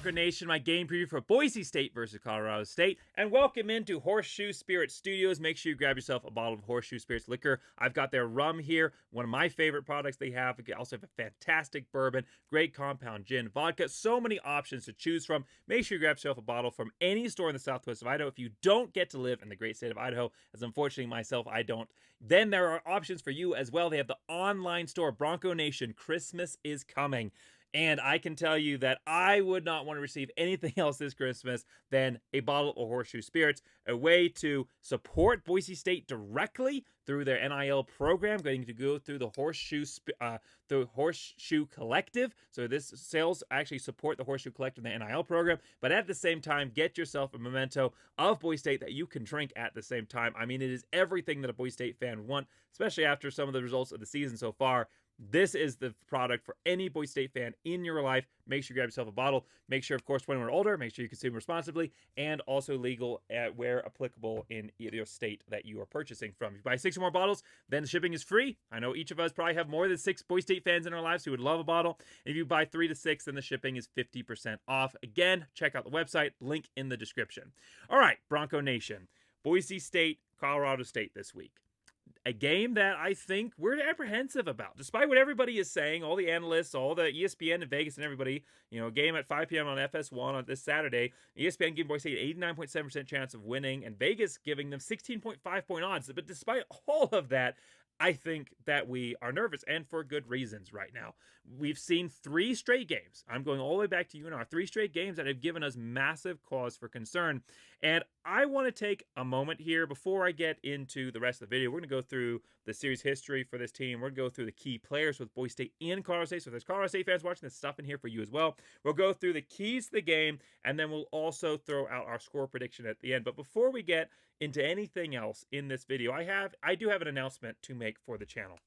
Bronco Nation, my game preview for Boise State versus Colorado State. And welcome into Horseshoe Spirit Studios. Make sure you grab yourself a bottle of Horseshoe Spirits liquor. I've got their rum here, one of my favorite products they have. They also have a fantastic bourbon, great compound gin, vodka, so many options to choose from. Make sure you grab yourself a bottle from any store in the southwest of Idaho. If you don't get to live in the great state of Idaho, as unfortunately myself, I don't, then there are options for you as well. They have the online store, Bronco Nation. Christmas is coming. And I can tell you that I would not want to receive anything else this Christmas than a bottle of Horseshoe Spirits, a way to support Boise State directly through their NIL program, going to go through the Horseshoe Collective. So this sales actually support the Horseshoe Collective and the NIL program, but at the same time, get yourself a memento of Boise State that you can drink at the same time. I mean, it is everything that a Boise State fan wants, especially after some of the results of the season so far. This is the product for any Boise State fan in your life. Make sure you grab yourself a bottle. Make sure, of course, 21 or older. Make sure you consume responsibly and also legal where applicable in either state that you are purchasing from. If you buy 6 or more bottles, then the shipping is free. I know each of us probably have more than 6 Boise State fans in our lives who would love a bottle. If you buy 3 to 6, then the shipping is 50% off. Again, check out the website. Link in the description. All right, Bronco Nation. Boise State, Colorado State this week. A game that I think we're apprehensive about. Despite what everybody is saying, all the analysts, all the ESPN and Vegas and everybody, a game at 5 p.m. on FS1 on this Saturday, ESPN giving Boise State 89.7% chance of winning, and Vegas giving them 16.5 point odds. But despite all of that, I think that we are nervous, and for good reasons right now. We've seen 3 straight games. I'm going all the way back to UNR. 3 straight games that have given us massive cause for concern. And I want to take a moment here before I get into the rest of the video. We're going to go through the series history for this team. We're going to go through the key players with Boise State and Colorado State. So if there's Colorado State fans watching, there's stuff in here for you as well. We'll go through the keys to the game, and then we'll also throw out our score prediction at the end. But before we get into anything else in this video, I do have an announcement to make for the channel.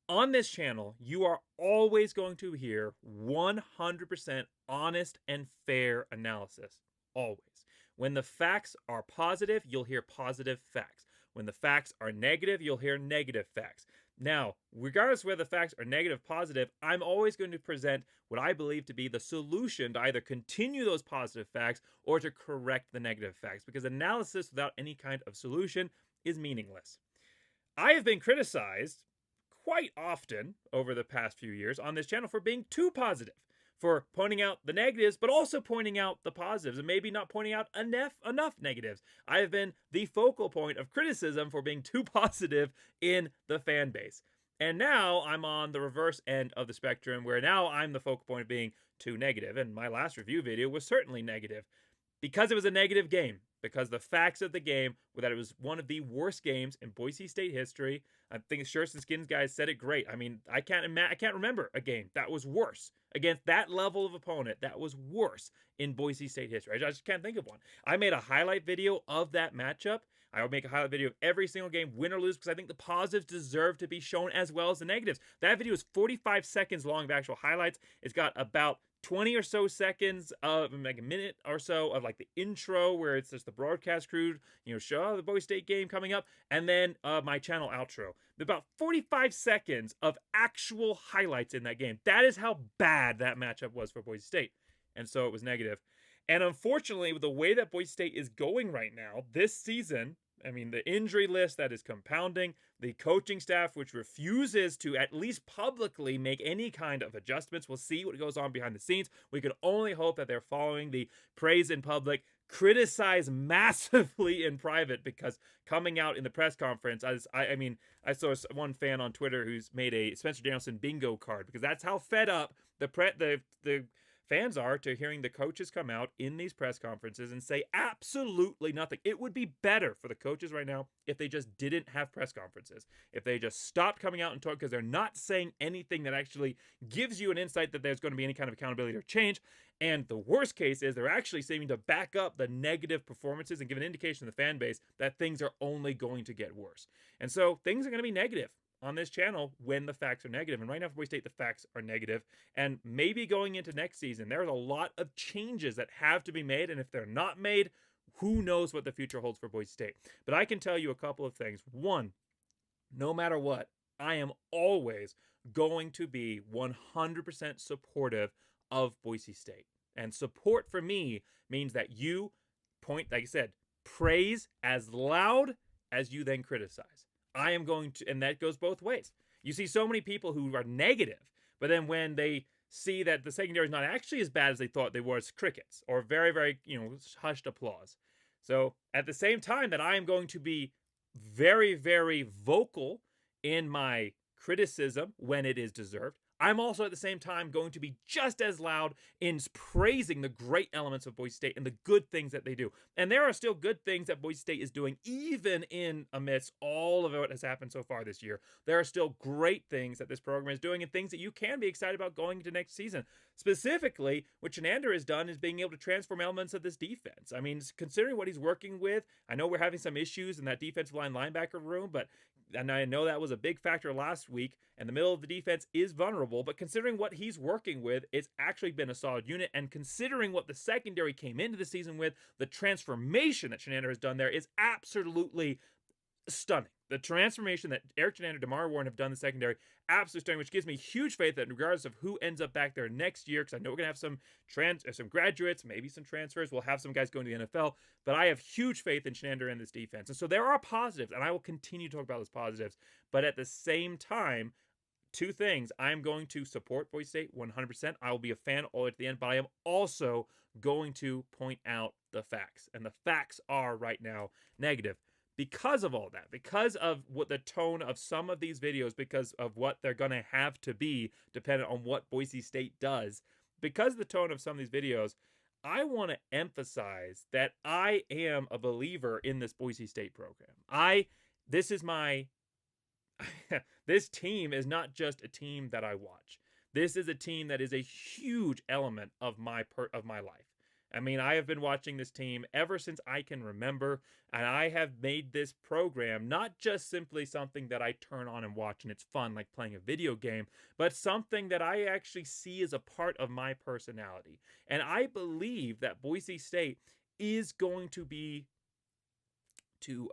On this channel, you are always going to hear 100% honest and fair analysis. Always. When the facts are positive, you'll hear positive facts. When the facts are negative, you'll hear negative facts. Now, regardless of whether the facts are negative or positive, I'm always going to present what I believe to be the solution to either continue those positive facts or to correct the negative facts, because analysis without any kind of solution is meaningless. I have been criticized quite often over the past few years on this channel for being too positive, for pointing out the negatives, but also pointing out the positives, and maybe not pointing out enough negatives. I have been the focal point of criticism for being too positive in the fan base. And now I'm on the reverse end of the spectrum, where now I'm the focal point of being too negative. And my last review video was certainly negative because it was a negative game. Because the facts of the game were that it was one of the worst games in Boise State history. I think Shirts and Skins guys said it great. I mean, I can't remember a game that was worse against that level of opponent that was worse in Boise State history. I just can't think of one. I made a highlight video of that matchup. I will make a highlight video of every single game, win or lose, because I think the positives deserve to be shown as well as the negatives. That video is 45 seconds long of actual highlights. It's got about 20 or so seconds of like a minute or so of like the intro where it's just the broadcast crew, show the Boise State game coming up, and then my channel outro. About 45 seconds of actual highlights in that game. That is how bad that matchup was for Boise State. And so it was negative. And unfortunately, with the way that Boise State is going right now, this season, I mean, the injury list that is compounding, the coaching staff which refuses to at least publicly make any kind of adjustments. We'll see what goes on behind the scenes. We can only hope that they're following the praise in public, criticize massively in private, because coming out in the press conference, I saw one fan on Twitter who's made a Spencer Danielson bingo card, because that's how fed up the fans are to hearing the coaches come out in these press conferences and say absolutely nothing. It would be better for the coaches right now if they just didn't have press conferences. If they just stopped coming out and talking, because they're not saying anything that actually gives you an insight that there's going to be any kind of accountability or change. And the worst case is they're actually seeming to back up the negative performances and give an indication to the fan base that things are only going to get worse. And so things are going to be negative on this channel when the facts are negative. And right now for Boise State, the facts are negative. And maybe going into next season, there's a lot of changes that have to be made. And if they're not made, who knows what the future holds for Boise State. But I can tell you a couple of things. One, no matter what, I am always going to be 100% supportive of Boise State. And support for me means that you point, like I said, praise as loud as you then criticize. I am going to, and that goes both ways. You see so many people who are negative, but then when they see that the secondary is not actually as bad as they thought they were, it's crickets or very, very, hushed applause. So at the same time that I am going to be very, very vocal in my criticism when it is deserved, I'm also at the same time going to be just as loud in praising the great elements of Boise State and the good things that they do. And there are still good things that Boise State is doing, even in amidst all of what has happened so far this year. There are still great things that this program is doing and things that you can be excited about going into next season. Specifically, what Chinander has done is being able to transform elements of this defense. I mean, considering what he's working with, I know we're having some issues in that defensive line linebacker room, and I know that was a big factor last week, and the middle of the defense is vulnerable, but considering what he's working with, it's actually been a solid unit, and considering what the secondary came into the season with, the transformation that Chinander has done there is absolutely stunning. The transformation that Eric Chinander, DeMar Warren have done in the secondary, absolutely stunning, which gives me huge faith that regardless of who ends up back there next year, because I know we're going to have some graduates, maybe some transfers, we'll have some guys going to the NFL, but I have huge faith in Chinander and this defense. And so there are positives, and I will continue to talk about those positives, but at the same time, two things. I'm going to support Boise State 100%. I will be a fan all the way to the end, but I am also going to point out the facts. And the facts are right now negative. Because of all that, because of what the tone of some of these videos, because of what they're going to have to be dependent on what Boise State does, because of the tone of some of these videos, I want to emphasize that I am a believer in this Boise State program. This team is not just a team that I watch. This is a team that is a huge element of my life. I mean, I have been watching this team ever since I can remember, and I have made this program not just simply something that I turn on and watch and it's fun like playing a video game, but something that I actually see as a part of my personality. And I believe that Boise State is going to be, to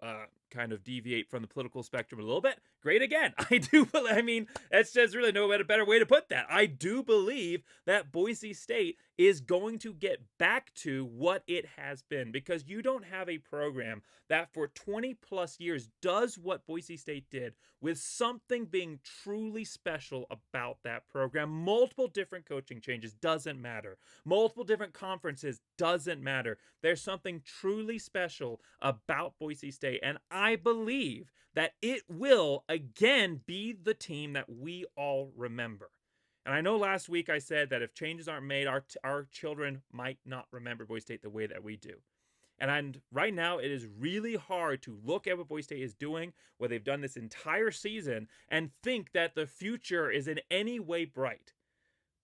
kind of deviate from the political spectrum a little bit, great again. That's just really no better way to put that. I do believe that Boise State is going to get back to what it has been, because you don't have a program that for 20 plus years does what Boise State did with something being truly special about that program. Multiple different coaching changes, doesn't matter. Multiple different conferences, doesn't matter. There's something truly special about Boise State, and I believe that it will again be the team that we all remember. And I know last week I said that if changes aren't made, our children might not remember Boise State the way that we do. And right now, it is really hard to look at what Boise State is doing, what they've done this entire season, and think that the future is in any way bright.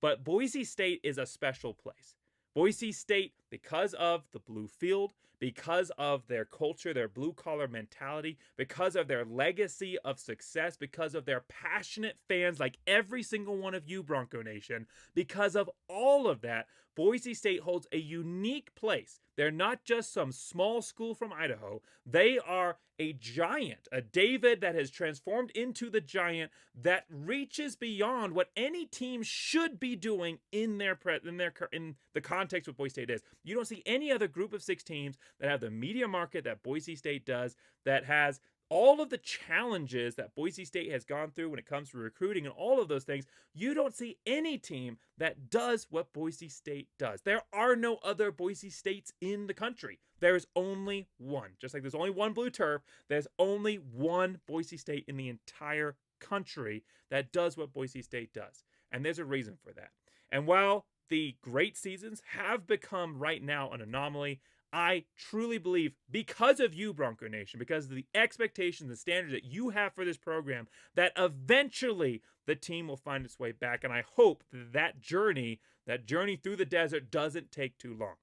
But Boise State is a special place. Boise State, because of the blue field, because of their culture, their blue-collar mentality, because of their legacy of success, because of their passionate fans like every single one of you, Bronco Nation, because of all of that, Boise State holds a unique place. They're not just some small school from Idaho. They are a giant, a David that has transformed into the giant that reaches beyond what any team should be doing in the context what Boise State is. You don't see any other group of 6 teams that have the media market that Boise State does, that has all of the challenges that Boise State has gone through when it comes to recruiting and all of those things. You don't see any team that does what Boise State does. There are no other Boise States in the country. There's only one. Just like there's only one blue turf, there's only one Boise State in the entire country that does what Boise State does. And there's a reason for that. And while the great seasons have become right now an anomaly, I truly believe, because of you, Bronco Nation, because of the expectations, the standards that you have for this program, that eventually the team will find its way back. And I hope that journey through the desert doesn't take too long.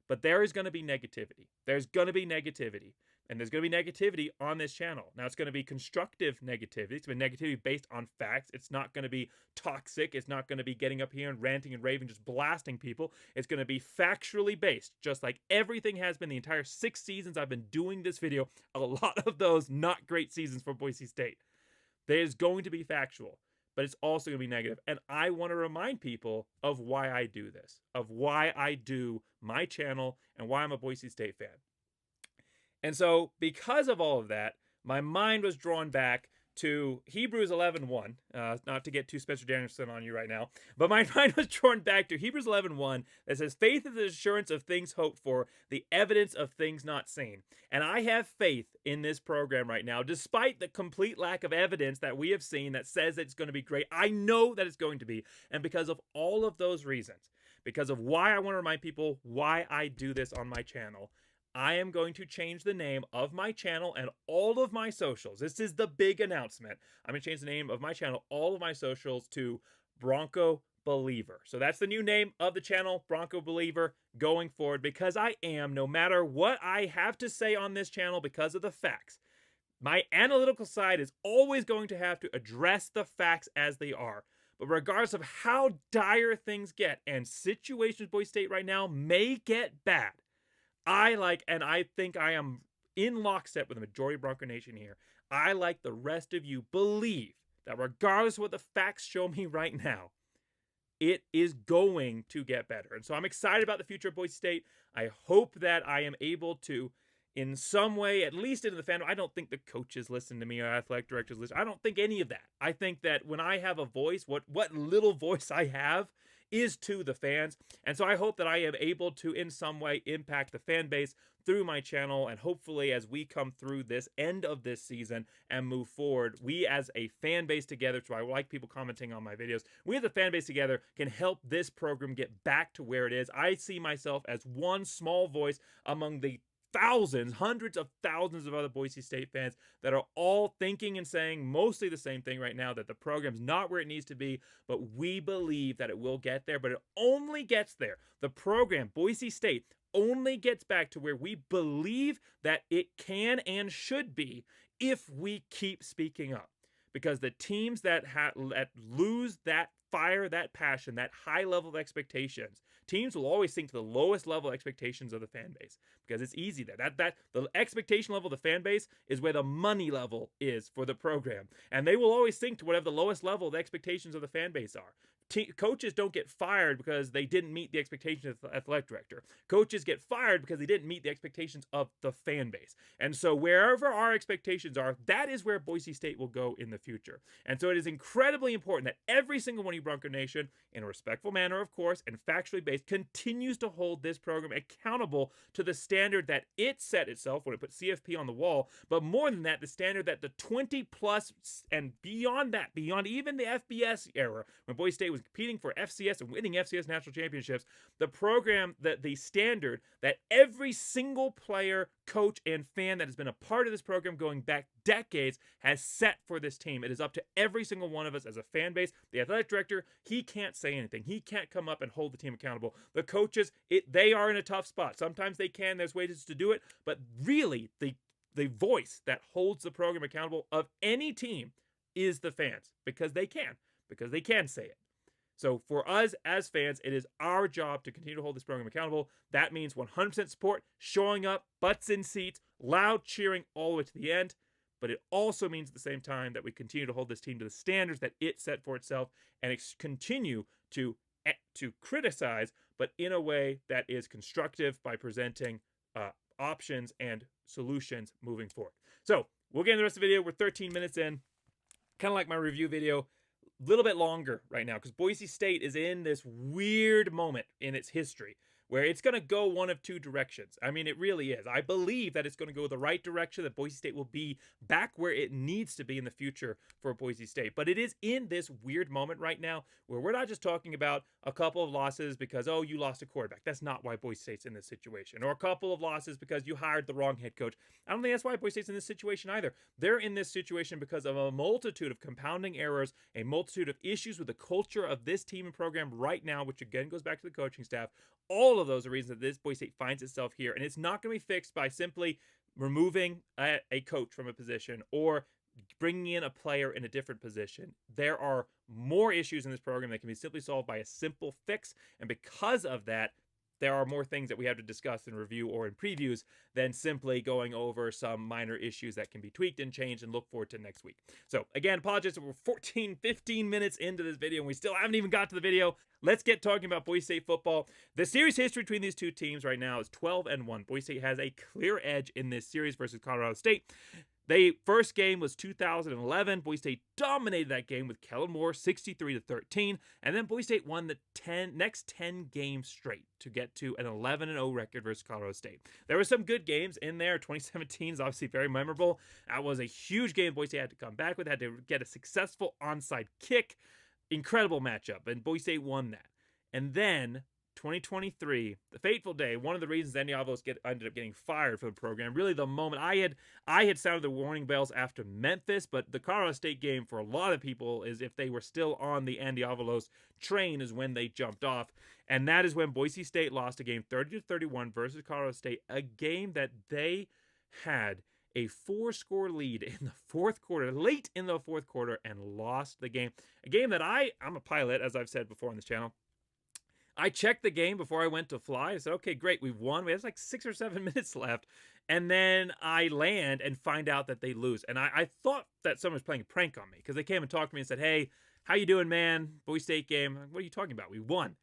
But there is going to be negativity. There's going to be negativity. And there's going to be negativity on this channel. Now, it's going to be constructive negativity. It's going to be negativity based on facts. It's not going to be toxic. It's not going to be getting up here and ranting and raving, just blasting people. It's going to be factually based, just like everything has been the entire 6 seasons I've been doing this video. A lot of those not great seasons for Boise State. There's going to be factual. but it's also going to be negative. And I want to remind people of why I do this, of why I do my channel, and why I'm a Boise State fan. And so, because of all of that, my mind was drawn back to Hebrews 11:1. Not to get too Spencer Danielson on you right now, but my mind was drawn back to Hebrews 11:1 that says, "Faith is the assurance of things hoped for, the evidence of things not seen." And I have faith in this program right now, despite the complete lack of evidence that we have seen that says it's going to be great. I know that it's going to be, and because of all of those reasons, because of why I want to remind people why I do this on my channel, I am going to change the name of my channel and all of my socials. This is the big announcement. I'm going to change the name of my channel, all of my socials, to Bronco Believer. So that's the new name of the channel, Bronco Believer, going forward, because I am, no matter what I have to say on this channel because of the facts, my analytical side is always going to have to address the facts as they are. But regardless of how dire things get, and situations Boise State right now may get bad, and I think I am in lockstep with the majority of Bronco Nation here. I, like the rest of you, believe that regardless of what the facts show me right now, it is going to get better. And so I'm excited about the future of Boise State. I hope that I am able to, in some way, at least into the fandom. I don't think the coaches listen to me or athletic directors listen. I don't think any of that. I think that when I have a voice, what little voice I have is to the fans. And so I hope that I am able to, in some way, impact the fan base through my channel. And hopefully, as we come through this end of this season and move forward, we as a fan base together, so I like people commenting on my videos, we as a fan base together can help this program get back to where it is. I see myself as one small voice among the thousands, hundreds of thousands of other Boise State fans that are all thinking and saying mostly the same thing right now, that the program's not where it needs to be, but we believe that it will get there, but it only gets there. The program, Boise State, only gets back to where we believe that it can and should be if we keep speaking up. Because the teams that lose that fire, that passion, that high level of expectations, teams will always sink to the lowest level expectations of the fan base, because it's easy there. That the expectation level of the fan base is where the money level is for the program, and they will always sink to whatever the lowest level of the expectations of the fan base are. Coaches don't get fired because they didn't meet the expectations of the athletic director. Coaches get fired because they didn't meet the expectations of the fan base. And so wherever our expectations are, that is where Boise State will go in the future. And so it is incredibly important that every single one of you, Bronco Nation, in a respectful manner, of course, and factually based, continues to hold this program accountable to the standard that it set itself when it put CFP on the wall. But more than that, the standard that the 20 plus and beyond that, beyond even the FBS era, when Boise State was competing for FCS and winning FCS national championships, the program, the standard that every single player, coach, and fan that has been a part of this program going back decades has set for this team. It is up to every single one of us as a fan base. The athletic director, he can't say anything. He can't come up and hold the team accountable. The coaches, they are in a tough spot. Sometimes they can. There's ways to do it. But really, the voice that holds the program accountable of any team is the fans, because they can say it. So for us as fans, it is our job to continue to hold this program accountable. That means 100% support, showing up, butts in seats, loud cheering all the way to the end. But it also means at the same time that we continue to hold this team to the standards that it set for itself, and continue to criticize, but in a way that is constructive by presenting options and solutions moving forward. So we'll get into the rest of the video. We're 13 minutes in. Kind of like my review video. Little bit longer right now, because Boise State is in this weird moment in its history where it's going to go one of two directions. I mean, it really is. I believe that it's going to go the right direction, that Boise State will be back where it needs to be in the future for Boise State. But it is in this weird moment right now where we're not just talking about a couple of losses because, oh, you lost a quarterback. That's not why Boise State's in this situation. Or a couple of losses because you hired the wrong head coach. I don't think that's why Boise State's in this situation either. They're in this situation because of a multitude of compounding errors, a multitude of issues with the culture of this team and program right now, which again goes back to the coaching staff. All of those are reasons that this Boise State finds itself here. And it's not going to be fixed by simply removing a coach from a position or bringing in a player in a different position. There are more issues in this program that can be simply solved by a simple fix. And because of that, there are more things that we have to discuss and review or in previews than simply going over some minor issues that can be tweaked and changed, and look forward to next week. So again, apologies, we're 15 minutes into this video and we still haven't even got to the video. Let's get talking about Boise State football. The series history between these two teams right now is 12-1. Boise State has a clear edge in this series versus Colorado State. The first game was 2011. Boise State dominated that game with Kellen Moore 63-13, and then Boise State won the next 10 games straight to get to an 11-0 record versus Colorado State. There were some good games in there. 2017 is obviously very memorable. That was a huge game Boise State had to come back with, had to get a successful onside kick. Incredible matchup, and Boise State won that. And then 2023, the fateful day, one of the reasons Andy Avalos ended up getting fired from the program, really the moment I had sounded the warning bells after Memphis, but the Colorado State game for a lot of people is, if they were still on the Andy Avalos train, is when they jumped off. And that is when Boise State lost a game 30-31 versus Colorado State, a game that they had a 4-score lead in the fourth quarter, late in the fourth quarter, and lost the game. A game that I'm a pilot, as I've said before on this channel. I checked the game before I went to fly. I said, okay, great, we've won. We have like 6 or 7 minutes left. And then I land and find out that they lose. And I thought that someone was playing a prank on me, because they came and talked to me and said, hey, how you doing, man? Boise State game. What are you talking about? We won.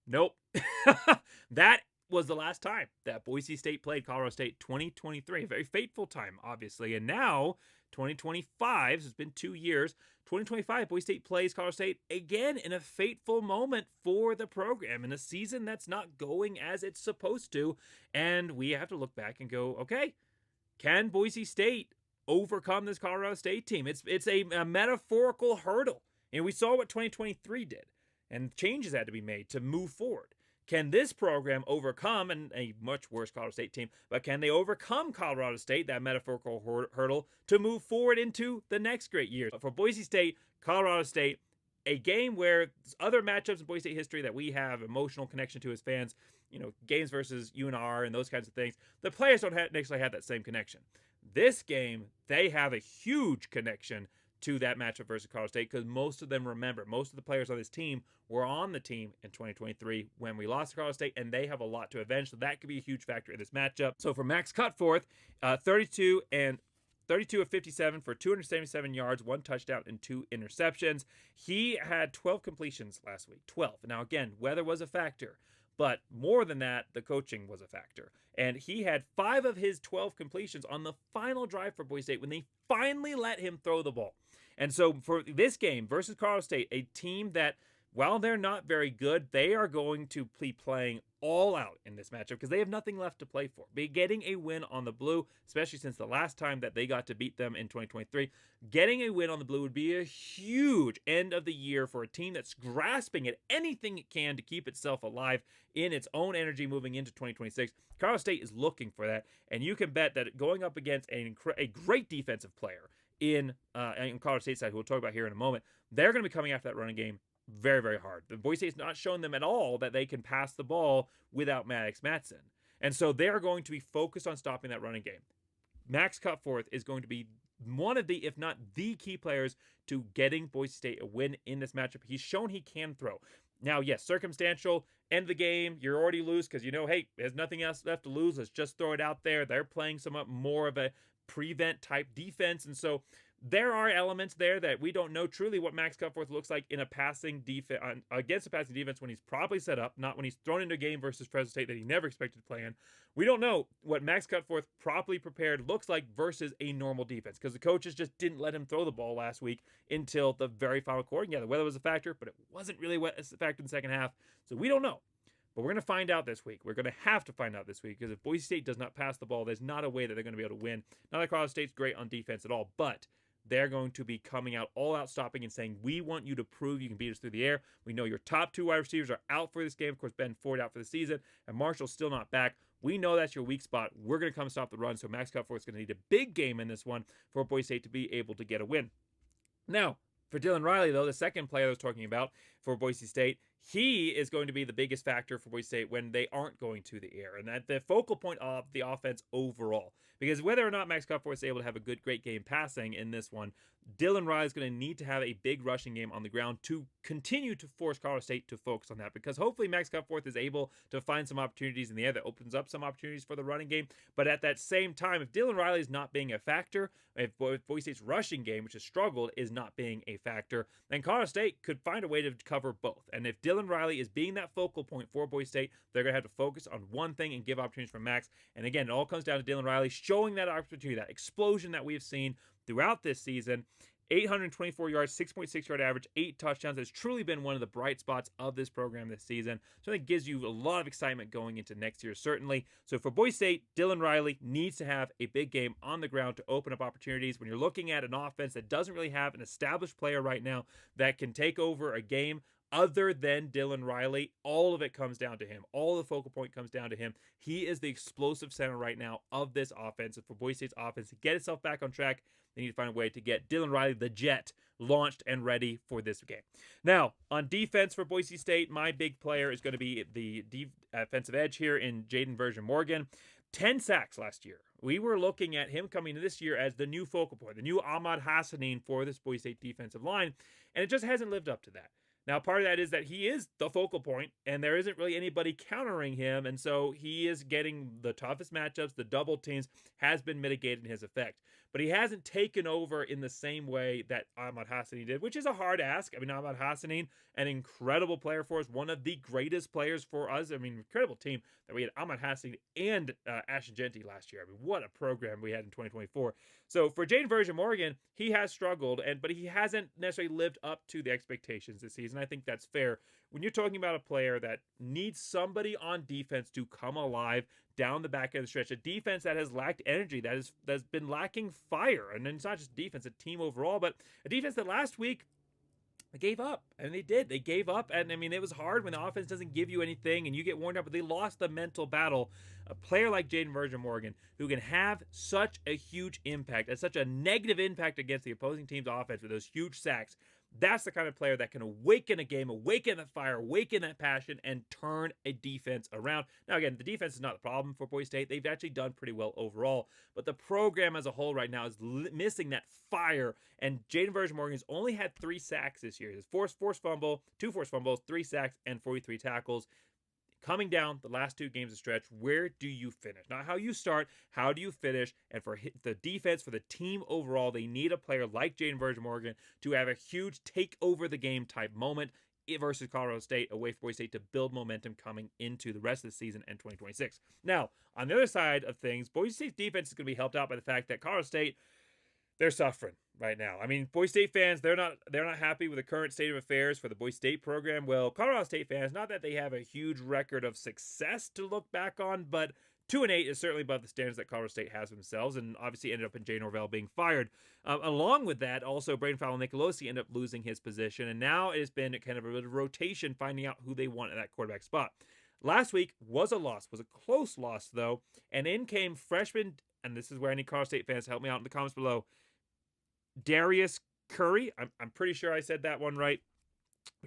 Nope. That was the last time that Boise State played Colorado State, 2023. A very fateful time, obviously. And now 2025, so it's been 2 years. 2025, Boise State plays Colorado State again in a fateful moment for the program in a season that's not going as it's supposed to. And we have to look back and go, okay, can Boise State overcome this Colorado State team? It's a metaphorical hurdle. And we saw what 2023 did, and changes had to be made to move forward. Can this program overcome, and a much worse Colorado State team, but can they overcome Colorado State, that metaphorical hurdle, to move forward into the next great year? For Boise State, Colorado State, a game where other matchups in Boise State history that we have emotional connection to as fans, games versus UNR and those kinds of things, the players don't necessarily have that same connection. This game, they have a huge connection to that matchup versus Colorado State, because most of them remember, most of the players on this team were on the team in 2023 when we lost to Colorado State, and they have a lot to avenge, so that could be a huge factor in this matchup. So for Max Cutforth, 32 of 57 for 277 yards, 1 touchdown, and 2 interceptions. He had 12 completions last week, 12. Now again, weather was a factor, but more than that, the coaching was a factor. And he had 5 of his 12 completions on the final drive for Boise State when they finally let him throw the ball. And so for this game versus Colorado State, a team that, while they're not very good, they are going to be playing all out in this matchup because they have nothing left to play for. Be getting a win on the Blue, especially since the last time that they got to beat them in 2023, getting a win on the Blue would be a huge end of the year for a team that's grasping at anything it can to keep itself alive in its own energy moving into 2026. Colorado State is looking for that, and you can bet that going up against a great defensive player in Colorado State side, who we'll talk about here in a moment, they're going to be coming after that running game very, very hard. The Boise State's not shown them at all that they can pass the ball without Maddox Matson. And so they're going to be focused on stopping that running game. Max Cutforth is going to be one of the, if not the key players to getting Boise State a win in this matchup. He's shown he can throw. Now, yes, circumstantial, end the game, you're already loose because hey, there's nothing else left to lose. Let's just throw it out there. They're playing somewhat more of a prevent type defense. And so there are elements there that we don't know truly what Max Cutforth looks like in a passing defense against a passing defense when he's probably set up, not when he's thrown into a game versus Fresno State that he never expected to play in. We don't know what Max Cutforth properly prepared looks like versus a normal defense because the coaches just didn't let him throw the ball last week until the very final quarter. Yeah, the weather was a factor, but it wasn't really a factor in the second half. So we don't know. But we're going to find out this week. We're going to have to find out this week because if Boise State does not pass the ball, there's not a way that they're going to be able to win. Not that Colorado State's great on defense at all, but they're going to be coming out all out stopping and saying, we want you to prove you can beat us through the air. We know your top 2 wide receivers are out for this game. Of course, Ben Ford out for the season, and Marshall's still not back. We know that's your weak spot. We're going to come stop the run, so Max Cutforth's going to need a big game in this one for Boise State to be able to get a win. Now, for Dylan Riley, though, the second player I was talking about for Boise State, he is going to be the biggest factor for Boise State when they aren't going to the air, and that the focal point of the offense overall. Because whether or not Max Cutforth is able to have a great game passing in this one, Dylan Riley is going to need to have a big rushing game on the ground to continue to force Colorado State to focus on that. Because hopefully Max Cutforth is able to find some opportunities in the air that opens up some opportunities for the running game. But at that same time, if Dylan Riley is not being a factor, if Boise State's rushing game, which has struggled, is not being a factor, then Colorado State could find a way to cover both. And if Dylan Riley is being that focal point for Boise State, they're going to have to focus on one thing and give opportunities for Max. And again, it all comes down to Dylan Riley showing that opportunity, that explosion that we've seen throughout this season. 824 yards, 6.6 yard average, 8 touchdowns. Has truly been one of the bright spots of this program this season. So I think it gives you a lot of excitement going into next year, certainly. So for Boise State, Dylan Riley needs to have a big game on the ground to open up opportunities. When you're looking at an offense that doesn't really have an established player right now that can take over a game other than Dylan Riley, all of it comes down to him. All the focal point comes down to him. He is the explosive center right now of this offense. And for Boise State's offense to get itself back on track, they need to find a way to get Dylan Riley, the Jet, launched and ready for this game. Now, on defense for Boise State, my big player is going to be the defensive edge here in Jaden Version-Morgan. 10 sacks last year. We were looking at him coming this year as the new focal point, the new Ahmad Hassanin for this Boise State defensive line, and it just hasn't lived up to that. Now, part of that is that he is the focal point, and there isn't really anybody countering him, and so he is getting the toughest matchups. The double teams has been mitigating his effect. But he hasn't taken over in the same way that Ahmad Hassanin did, which is a hard ask. I mean, Ahmad Hassanin, an incredible player for us, one of the greatest players for us. I mean, incredible team that we had Ahmad Hassanin and Ashton Genty last year. I mean, what a program we had in 2024. So for Jaden Version-Morgan, he has struggled, but he hasn't necessarily lived up to the expectations this season. I think that's fair. When you're talking about a player that needs somebody on defense to come alive down the back end of the stretch, a defense that has lacked energy, that's been lacking fire, and it's not just defense, a team overall, but a defense that last week gave up, and they did. They gave up, and I mean, it was hard when the offense doesn't give you anything and you get worn out, but they lost the mental battle. A player like Jaden Version-Morgan, who can have such a huge impact, and such a negative impact against the opposing team's offense with those huge sacks, that's the kind of player that can awaken a game, awaken that fire, awaken that passion, and turn a defense around. Now, again, the defense is not the problem for Boise State. They've actually done pretty well overall. But the program as a whole right now is missing that fire. And Jaden Version-Morgan's only had 3 sacks this year. His forced fumble, 2 forced fumbles, 3 sacks, and 43 tackles. Coming down the last 2 games of stretch, where do you finish? Not how you start, how do you finish? And for the defense, for the team overall, they need a player like Jaden Version-Morgan to have a huge take over the game type moment versus Colorado State, away from Boise State, to build momentum coming into the rest of the season and 2026. Now, on the other side of things, Boise State's defense is going to be helped out by the fact that Colorado State, they're suffering right now. I mean, Boise State fans, they're not happy with the current state of affairs for the Boise State program. Well, Colorado State fans, not that they have a huge record of success to look back on, but 2-8 is certainly above the standards that Colorado State has themselves, and obviously ended up in Jay Norvell being fired. Along with that, also Braden Fowler-Nicolosi ended up losing his position, and now it has been kind of a bit of rotation finding out who they want at that quarterback spot. Last week was a close loss though, and in came freshman, and this is where I need Colorado State fans to help me out in the comments below, Darius Curry. I'm pretty sure I said that one right.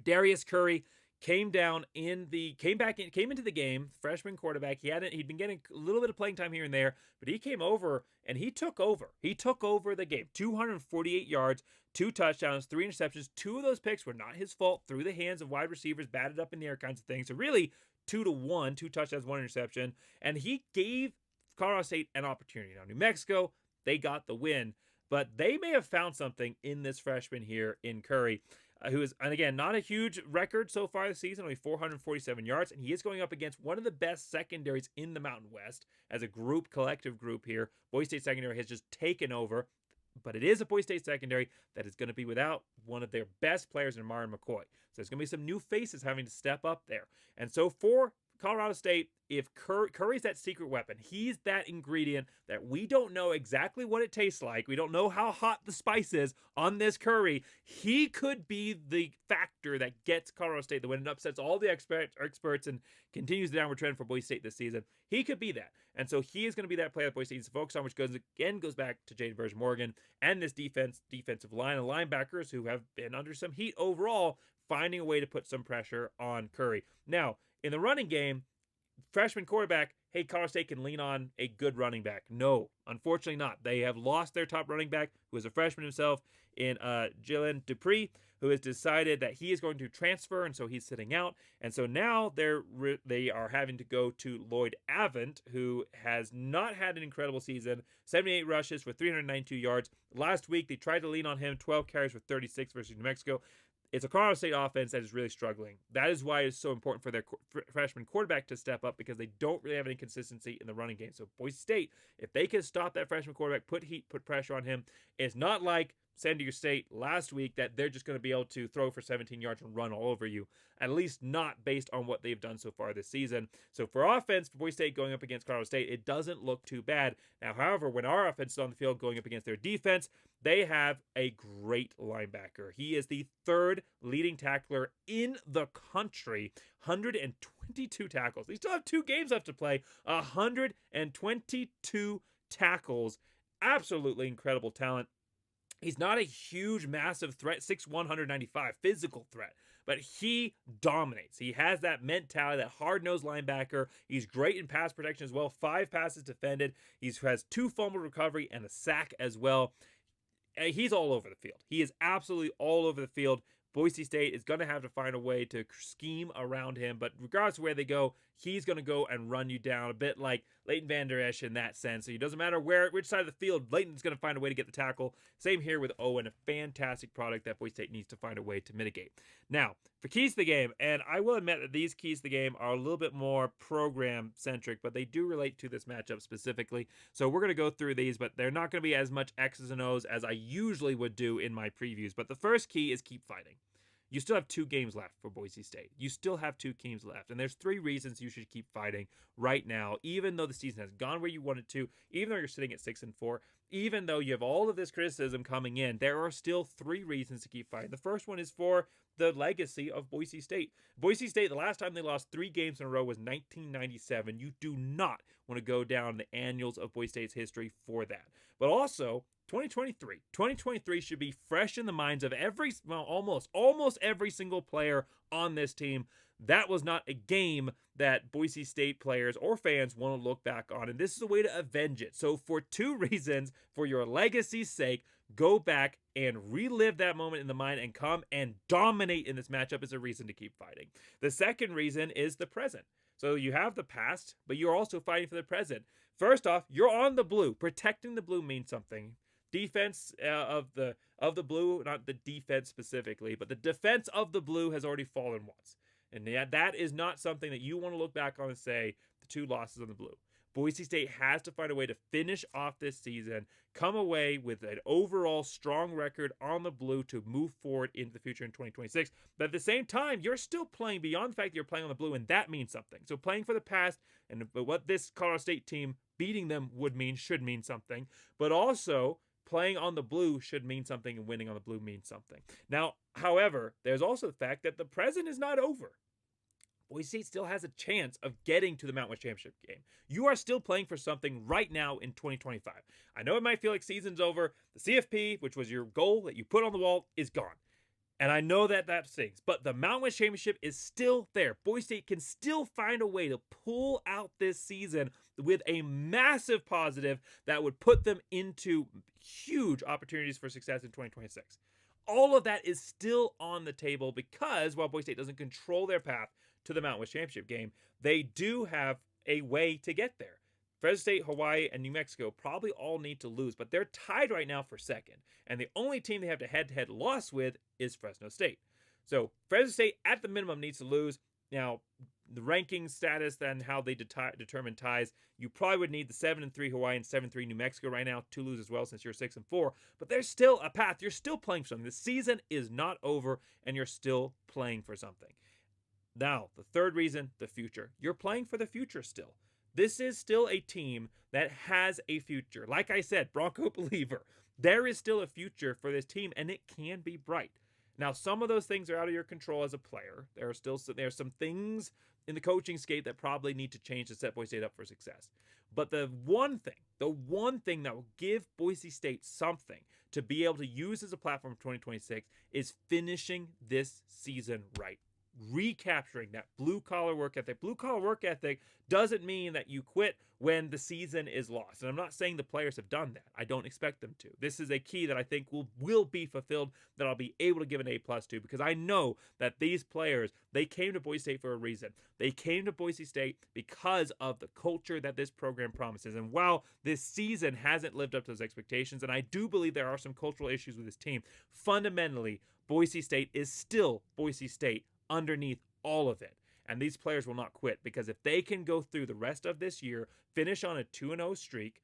Darius Curry came into the game, freshman quarterback. He'd been getting a little bit of playing time here and there, but he came over and he took over. He took over the game. 248 yards, 2 touchdowns, 3 interceptions. 2 of those picks were not his fault, through the hands of wide receivers, batted up in the air kinds of things. So really 2-1, 2 touchdowns, 1 interception, and he gave Colorado State an opportunity. Now, New Mexico, they got the win, but they may have found something in this freshman here in Curry, who is, and again, not a huge record so far this season, only 447 yards, and he is going up against one of the best secondaries in the Mountain West as a collective group here. Boise State secondary has just taken over, but it is a Boise State secondary that is going to be without one of their best players in Marin McCoy. So there's going to be some new faces having to step up there. And so for Colorado State, if Curry's that secret weapon, he's that ingredient that we don't know exactly what it tastes like. We don't know how hot the spice is on this curry. He could be the factor that gets Colorado State the win and upsets all the experts and continues the downward trend for Boise State this season. He could be that. And so he is going to be that player that Boise State needs to focus on, which goes back to Jaden Version-Morgan and this defensive line and linebackers who have been under some heat overall finding a way to put some pressure on Curry. Now, in the running game, freshman quarterback, hey, Colorado State can lean on a good running back. No, unfortunately not. They have lost their top running back, who is a freshman himself, in Jalen Dupree, who has decided that he is going to transfer, and so he's sitting out. And so now they are having to go to Lloyd Avent, who has not had an incredible season. 78 rushes for 392 yards. Last week, they tried to lean on him, 12 carries for 36 versus New Mexico. It's a Colorado State offense that is really struggling. That is why it's so important for their freshman quarterback to step up, because they don't really have any consistency in the running game. So Boise State, if they can stop that freshman quarterback, put heat, put pressure on him, it's not like San Diego State last week that they're just going to be able to throw for 17 yards and run all over you, at least not based on what they've done so far this season. So for offense, for Boise State going up against Colorado State, it doesn't look too bad. Now, however, when our offense is on the field going up against their defense, they have a great linebacker. He is the third leading tackler in the country, 122 tackles. They still have 2 games left to play, 122 tackles. Absolutely incredible talent. He's not a huge, massive threat, 6'1", 195, physical threat, but he dominates. He has that mentality, that hard-nosed linebacker. He's great in pass protection as well, 5 passes defended. He has 2 fumble recovery and a sack as well. He's all over the field. He is absolutely all over the field. Boise State is going to have to find a way to scheme around him, but regardless of where they go, he's going to go and run you down, a bit like Leighton Vander Esch in that sense. So it doesn't matter which side of the field, Leighton's going to find a way to get the tackle. Same here with Owen, a fantastic product that Boise State needs to find a way to mitigate. Now, for keys to the game, and I will admit that these keys to the game are a little bit more program-centric, but they do relate to this matchup specifically. So we're going to go through these, but they're not going to be as much X's and O's as I usually would do in my previews. But the first key is keep fighting. You still have 2 games left for Boise State. You still have 2 games left. And there's 3 reasons you should keep fighting right now, even though the season has gone where you want it to, even though you're sitting at 6-4, even though you have all of this criticism coming in, there are still 3 reasons to keep fighting. The first one is for the legacy of Boise State. Boise State, the last time they lost 3 games in a row was 1997. You do not want to go down the annals of Boise State's history for that. But also, 2023 should be fresh in the minds of almost every single player on this team. That was not a game that Boise State players or fans want to look back on, and this is a way to avenge it. So for 2 reasons, for your legacy's sake, go back and relive that moment in the mind and come and dominate in this matchup is a reason to keep fighting. The second reason is the present. So you have the past, but you're also fighting for the present. First off, you're on the blue. Protecting the blue means something. Defense of the blue, not the defense specifically, but the defense of the blue has already fallen once. And that is not something that you want to look back on and say the 2 losses on the blue. Boise State has to find a way to finish off this season, come away with an overall strong record on the blue to move forward into the future in 2026. But at the same time, you're still playing beyond the fact that you're playing on the blue, and that means something. So playing for the past and what this Colorado State team beating them should mean something. But also, playing on the blue should mean something, and winning on the blue means something. Now, however, there's also the fact that the present is not over. Boise State still has a chance of getting to the Mountain West Championship game. You are still playing for something right now in 2025. I know it might feel like season's over. The CFP, which was your goal that you put on the wall, is gone. And I know that stings, but the Mountain West Championship is still there. Boise State can still find a way to pull out this season with a massive positive that would put them into huge opportunities for success in 2026. All of that is still on the table because while Boise State doesn't control their path to the Mountain West Championship game, they do have a way to get there. Fresno State, Hawaii, and New Mexico probably all need to lose, but they're tied right now for second. And the only team they have to head-to-head loss with is Fresno State. So Fresno State, at the minimum, needs to lose. Now, the ranking status and how they determine ties, you probably would need the 7-3 Hawaii and 7-3 New Mexico right now to lose as well since you're 6-4. But there's still a path. You're still playing for something. The season is not over, and you're still playing for something. Now, the third reason, the future. You're playing for the future still. This is still a team that has a future. Like I said, Bronco believer. There is still a future for this team, and it can be bright. Now, some of those things are out of your control as a player. There are some things in the coaching skate that probably need to change to set Boise State up for success. But the one thing that will give Boise State something to be able to use as a platform for 2026 is finishing this season right. Recapturing that blue collar work ethic. Blue collar work ethic doesn't mean that you quit when the season is lost. And I'm not saying the players have done that. I don't expect them to. This is a key that I think will be fulfilled, that I'll be able to give an A+ to, because I know that these players, they came to Boise State for a reason. They came to Boise State because of the culture that this program promises. And while this season hasn't lived up to those expectations, and I do believe there are some cultural issues with this team, fundamentally, Boise State is still Boise State underneath all of it. And these players will not quit, because if they can go through the rest of this year, finish on a 2-0 streak,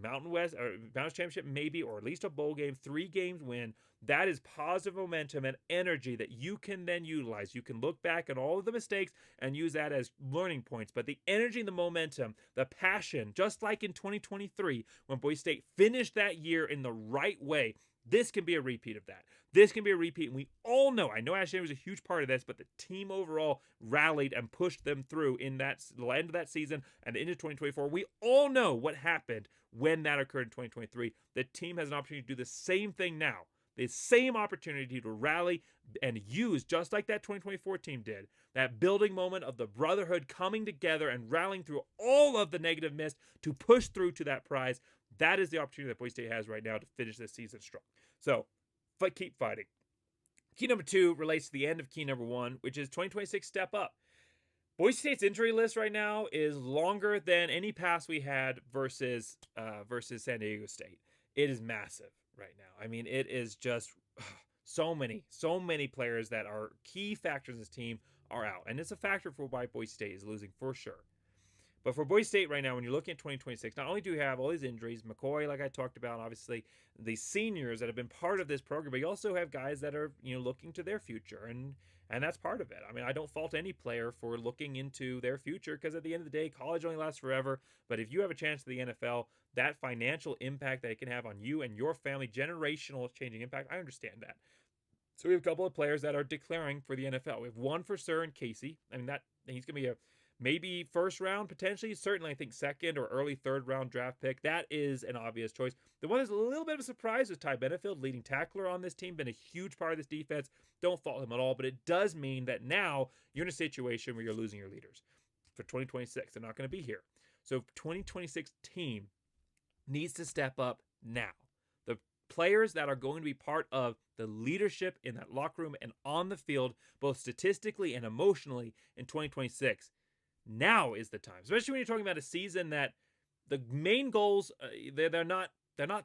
Mountain West or Mountain Championship maybe, or at least a bowl game, 3 games win, that is positive momentum and energy that you can then utilize. You can look back at all of the mistakes and use that as learning points. But the energy and the momentum, the passion, just like in 2023 when Boise State finished that year in the right way, this can be a repeat of that. This can be a repeat, and we all know, I know Ashton was a huge part of this, but the team overall rallied and pushed them through in that the end of that season and into 2024. We all know what happened when that occurred in 2023. The team has an opportunity to do the same thing now. The same opportunity to rally and use, just like that 2024 team did, that building moment of the brotherhood coming together and rallying through all of the negative mist to push through to that prize. That is the opportunity that Boise State has right now to finish this season strong. So, keep fighting. Key number 2 relates to the end of key number 1, which is 2026 step up. Boise State's injury list right now is longer than any pass we had versus San Diego State. It is massive right now. I mean, it is just so many players that are key factors in this team are out. And it's a factor for why Boise State is losing for sure. But for Boise State right now, when you're looking at 2026, not only do you have all these injuries, McCoy, like I talked about, obviously the seniors that have been part of this program, but you also have guys that are, looking to their future, and that's part of it. I mean, I don't fault any player for looking into their future, because at the end of the day, college only lasts forever. But if you have a chance to the NFL, that financial impact that it can have on you and your family, generational changing impact, I understand that. So we have a couple of players that are declaring for the NFL. We have one for sure in Casey. I mean, he's going to be a maybe first round, potentially. Certainly, I think second or early third round draft pick. That is an obvious choice. The one that's a little bit of a surprise was Ty Benefield, leading tackler on this team, been a huge part of this defense. Don't fault him at all, but it does mean that now you're in a situation where you're losing your leaders for 2026. They're not going to be here. So 2026 team needs to step up now. The players that are going to be part of the leadership in that locker room and on the field, both statistically and emotionally in 2026, now is the time, especially when you're talking about a season that the main goals, they're not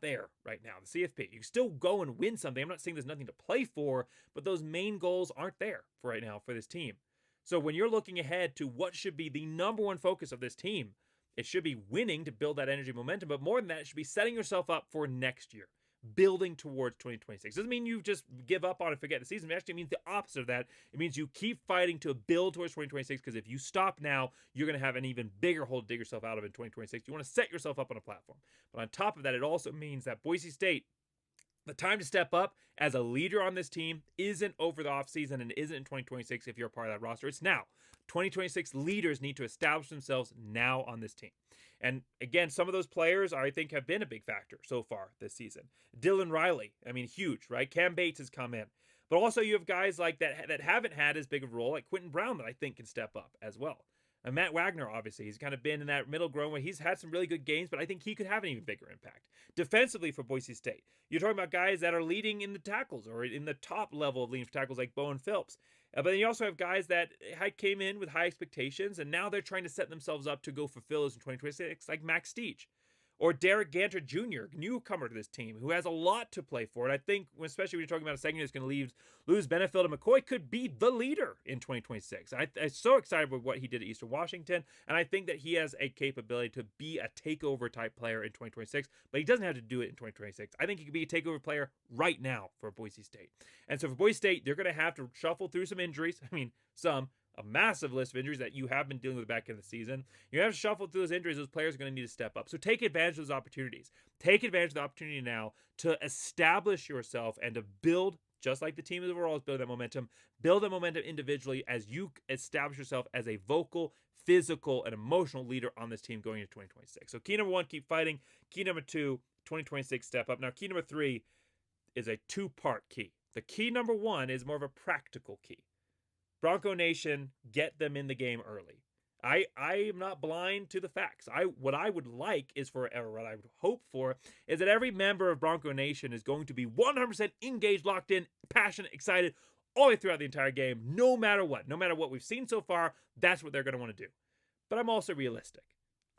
there right now. The CFP, you can still go and win something. I'm not saying there's nothing to play for, but those main goals aren't there for right now for this team. So when you're looking ahead to what should be the number one focus of this team, it should be winning to build that energy momentum, but more than that, it should be setting yourself up for next year, building towards 2026. Doesn't mean you just give up on and forget the season. It actually means the opposite of that. It means you keep fighting to build towards 2026, because if you stop now, you're going to have an even bigger hole to dig yourself out of in 2026. You want to set yourself up on a platform. But on top of that, it also means that Boise State, the time to step up as a leader on this team isn't over the offseason and isn't in 2026 if you're a part of that roster. It's now. 2026 leaders need to establish themselves now on this team. And again, some of those players I think have been a big factor so far this season. Dylan Riley, I mean, huge, right? Cam Bates has come in. But also you have guys like that haven't had as big of a role, like Quentin Brown, that I think can step up as well. And Matt Wagner, obviously, he's kind of been in that middle ground where he's had some really good games, but I think he could have an even bigger impact. Defensively for Boise State, you're talking about guys that are leading in the tackles or in the top level of leading for tackles like Bowen Phillips. But then you also have guys that came in with high expectations, and now they're trying to set themselves up to go fulfill those in 2026, like Max Steech. Or Derek Ganter Jr., newcomer to this team, who has a lot to play for. And I think, especially when you're talking about a second that's going to lose Benefield and McCoy, could be the leader in 2026. I'm so excited with what he did at Eastern Washington, and I think that he has a capability to be a takeover type player in 2026, but he doesn't have to do it in 2026. I think he could be a takeover player right now for Boise State. And so for Boise State, they're going to have to shuffle through some injuries. I mean, a massive list of injuries that you have been dealing with back in the season. You have to shuffle through those injuries. Those players are going to need to step up. So take advantage of those opportunities. Take advantage of the opportunity now to establish yourself and to build just like the team overall is building that momentum, build that momentum individually as you establish yourself as a vocal, physical, and emotional leader on this team going into 2026. So key number 1, keep fighting. Key number 2, 2026, step up. Now, key number 3 is a 2-part key. The key number 1 is more of a practical key. Bronco Nation, get them in the game early. I am not blind to the facts. What I would like is what I would hope for is that every member of Bronco Nation is going to be 100% engaged, locked in, passionate, excited all the way throughout the entire game, no matter what. No matter what we've seen so far, that's what they're going to want to do. But I'm also realistic.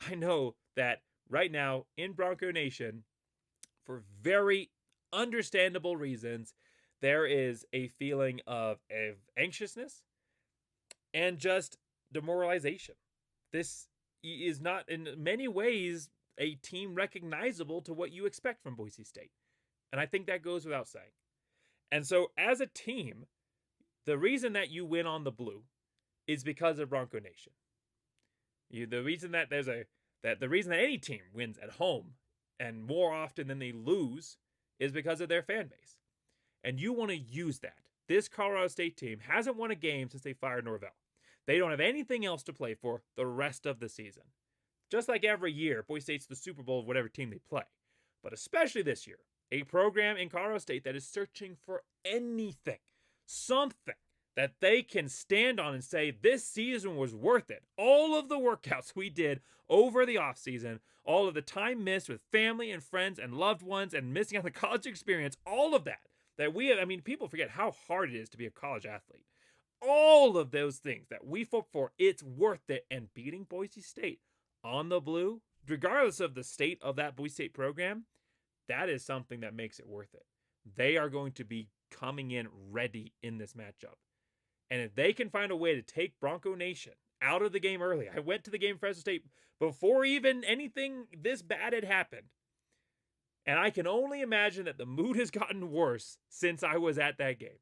I know that right now in Bronco Nation, for very understandable reasons, there is a feeling of anxiousness and just demoralization. This is not, in many ways, a team recognizable to what you expect from Boise State. And I think that goes without saying. And so, as a team, the reason that you win on the blue is because of Bronco Nation. The reason that any team wins at home and more often than they lose is because of their fan base. And you want to use that. This Colorado State team hasn't won a game since they fired Norvell. They don't have anything else to play for the rest of the season. Just like every year, Boise State's the Super Bowl of whatever team they play. But especially this year, a program in Colorado State that is searching for anything, something that they can stand on and say, this season was worth it. All of the workouts we did over the offseason, all of the time missed with family and friends and loved ones and missing out on the college experience, all of that we have, people forget how hard it is to be a college athlete. All of those things that we fought for, it's worth it. And beating Boise State on the blue, regardless of the state of that Boise State program, that is something that makes it worth it. They are going to be coming in ready in this matchup. And if they can find a way to take Bronco Nation out of the game early, I went to the game for Fresno State before even anything this bad had happened. And I can only imagine that the mood has gotten worse since I was at that game.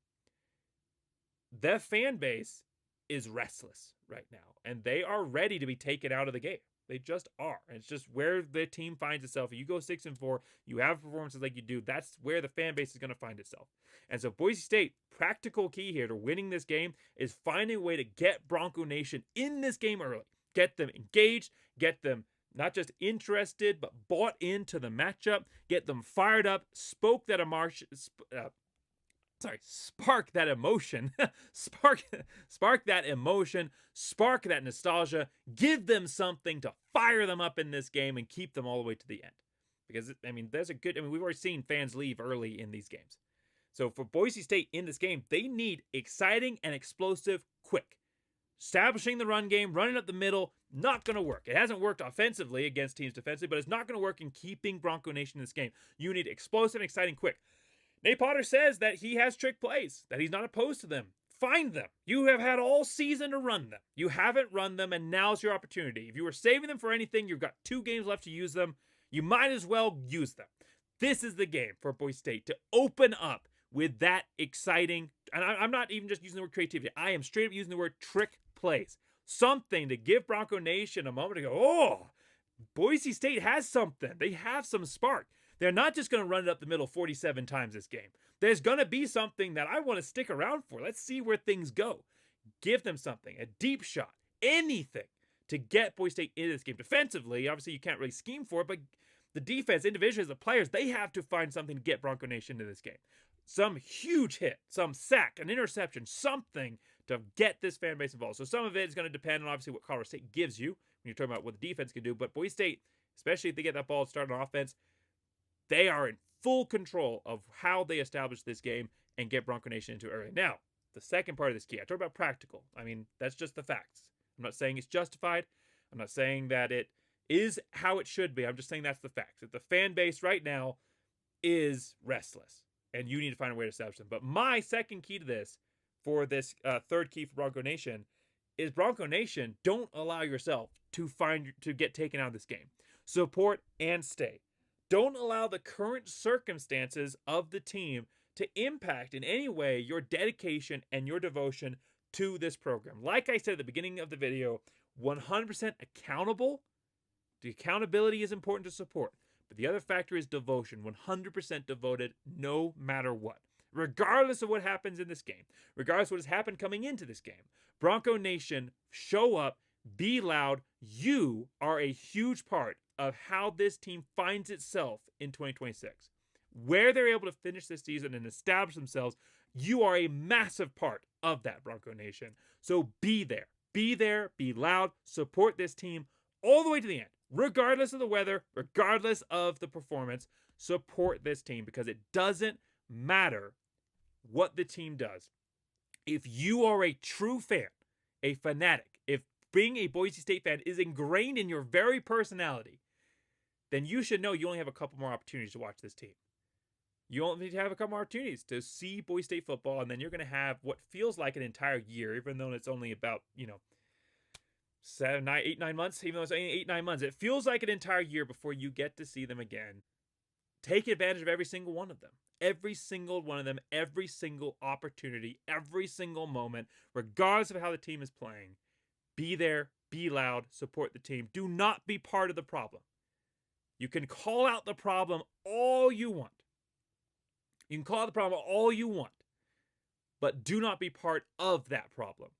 The fan base is restless right now, and they are ready to be taken out of the game. They just are. And it's just where the team finds itself. If you go 6-4, you have performances like you do, that's where the fan base is going to find itself. And so Boise State, practical key here to winning this game is finding a way to get Bronco Nation in this game early. Get them engaged, get them not just interested, but bought into the matchup, get them fired up, spark that emotion, spark that emotion, spark that nostalgia, give them something to fire them up in this game and keep them all the way to the end. Because, we've already seen fans leave early in these games. So for Boise State in this game, they need exciting and explosive quick. Establishing the run game, running up the middle, not going to work. It hasn't worked offensively against teams defensively, but it's not going to work in keeping Bronco Nation in this game. You need explosive and exciting quick. Nate Potter says that he has trick plays, that he's not opposed to them. Find them. You have had all season to run them. You haven't run them, and now's your opportunity. If you were saving them for anything, you've got 2 games left to use them. You might as well use them. This is the game for Boise State to open up with that exciting, and I'm not even just using the word creativity. I am straight up using the word trick plays. Something to give Bronco Nation a moment to go, oh, Boise State has something. They have some spark. They're not just going to run it up the middle 47 times this game. There's going to be something that I want to stick around for. Let's see where things go. Give them something, a deep shot, anything to get Boise State into this game. Defensively, obviously you can't really scheme for it, but the defense, individually, the players, they have to find something to get Bronco Nation into this game. Some huge hit, some sack, an interception, something to get this fan base involved. So some of it is going to depend on obviously what Colorado State gives you when you're talking about what the defense can do. But Boise State, especially if they get that ball started on offense, they are in full control of how they establish this game and get Bronco Nation into it early. Now, the second part of this key, I talked about practical. That's just the facts. I'm not saying it's justified. I'm not saying that it is how it should be. I'm just saying that's the facts. That the fan base right now is restless, and you need to find a way to establish them. But my second key to this, for this third key for Bronco Nation, is Bronco Nation, don't allow yourself to get taken out of this game. Support and stay. Don't allow the current circumstances of the team to impact in any way your dedication and your devotion to this program. Like I said at the beginning of the video, 100% accountable. The accountability is important to support. But the other factor is devotion. 100% devoted no matter what. regardless of what happens in this game, regardless of what has happened coming into this game. Bronco Nation, show up, be loud. You are a huge part of how this team finds itself in 2026. Where they're able to finish this season and establish themselves, you are a massive part of that, Bronco Nation. So be there. Be there, be loud, support this team all the way to the end. Regardless of the weather, regardless of the performance, support this team because it doesn't matter what the team does. If you are a true fan, a fanatic, if being a Boise State fan is ingrained in your very personality, then you should know you only have a couple more opportunities to watch this team. You only have a couple more opportunities to see Boise State football, and then you're going to have what feels like an entire year, even though it's only about, 9 months, even though it's 8-9 months. It feels like an entire year before you get to see them again. Take advantage of every single one of them. Every single one of them, every single opportunity, every single moment, regardless of how the team is playing. Be there, be loud, support the team. Do not be part of the problem. You can call out the problem all you want. You can call out the problem all you want, but do not be part of that problem.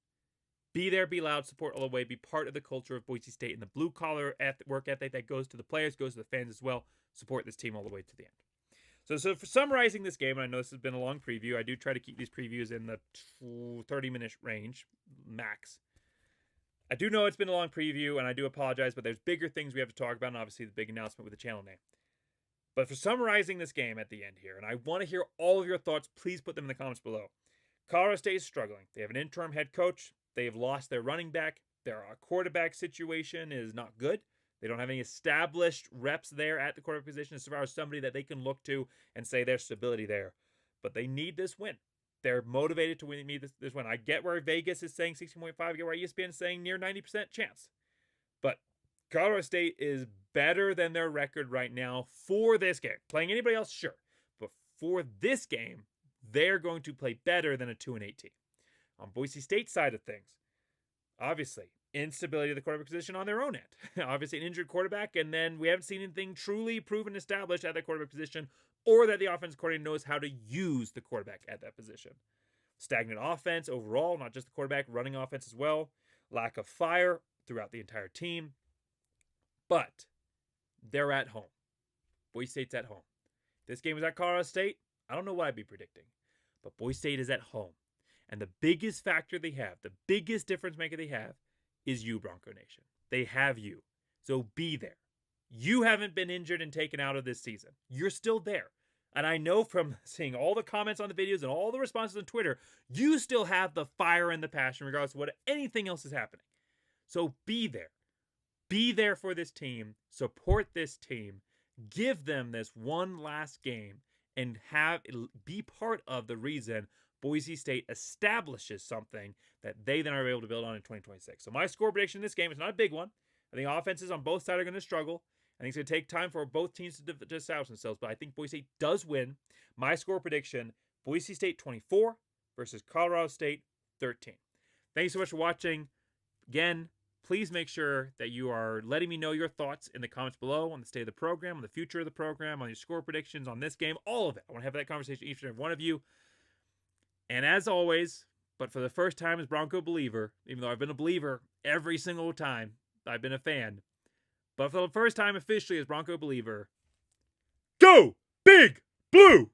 Be there, be loud, support all the way, be part of the culture of Boise State and the blue-collar work ethic that goes to the players, goes to the fans as well. Support this team all the way to the end. So for summarizing this game, and I know this has been a long preview, I do try to keep these previews in the 30-minute range, max. I do know it's been a long preview, and I do apologize, but there's bigger things we have to talk about, and obviously the big announcement with the channel name. But for summarizing this game at the end here, and I want to hear all of your thoughts, please put them in the comments below. Colorado State is struggling. They have an interim head coach. They have lost their running back. Their quarterback situation is not good. They don't have any established reps there at the quarterback position as far as somebody that they can look to and say there's stability there. But they need this win. They're motivated to win this win. I get where Vegas is saying 16.5. I get where ESPN is saying near 90% chance. But Colorado State is better than their record right now for this game. Playing anybody else, sure. But for this game, they're going to play better than a 2-8 team. On Boise State's side of things, obviously, instability of the quarterback position on their own end. Obviously, an injured quarterback, and then we haven't seen anything truly proven established at that quarterback position, or that the offensive coordinator knows how to use the quarterback at that position. Stagnant offense overall, not just the quarterback, running offense as well. Lack of fire throughout the entire team. But they're at home. Boise State's at home. If this game was at Colorado State, I don't know what I'd be predicting. But Boise State is at home. And the biggest factor they have, the biggest difference maker they have, is you, Bronco Nation. They have you. So be there. You haven't been injured and taken out of this season. You're still there. And I know from seeing all the comments on the videos and all the responses on Twitter, you still have the fire and the passion regardless of what anything else is happening. So be there. Be there for this team. Support this team. Give them this one last game and be part of the reason Boise State establishes something that they then are able to build on in 2026. So my score prediction in this game is not a big one. I think offenses on both sides are going to struggle. I think it's going to take time for both teams to establish themselves, but I think Boise State does win. My score prediction, Boise State 24 versus Colorado State 13. Thank you so much for watching. Again, please make sure that you are letting me know your thoughts in the comments below on the state of the program, on the future of the program, on your score predictions, on this game, all of it. I want to have that conversation with each and every one of you. And as always, but for the first time as Bronco believer, even though I've been a believer every single time I've been a fan, but for the first time officially as Bronco believer, go Big Blue!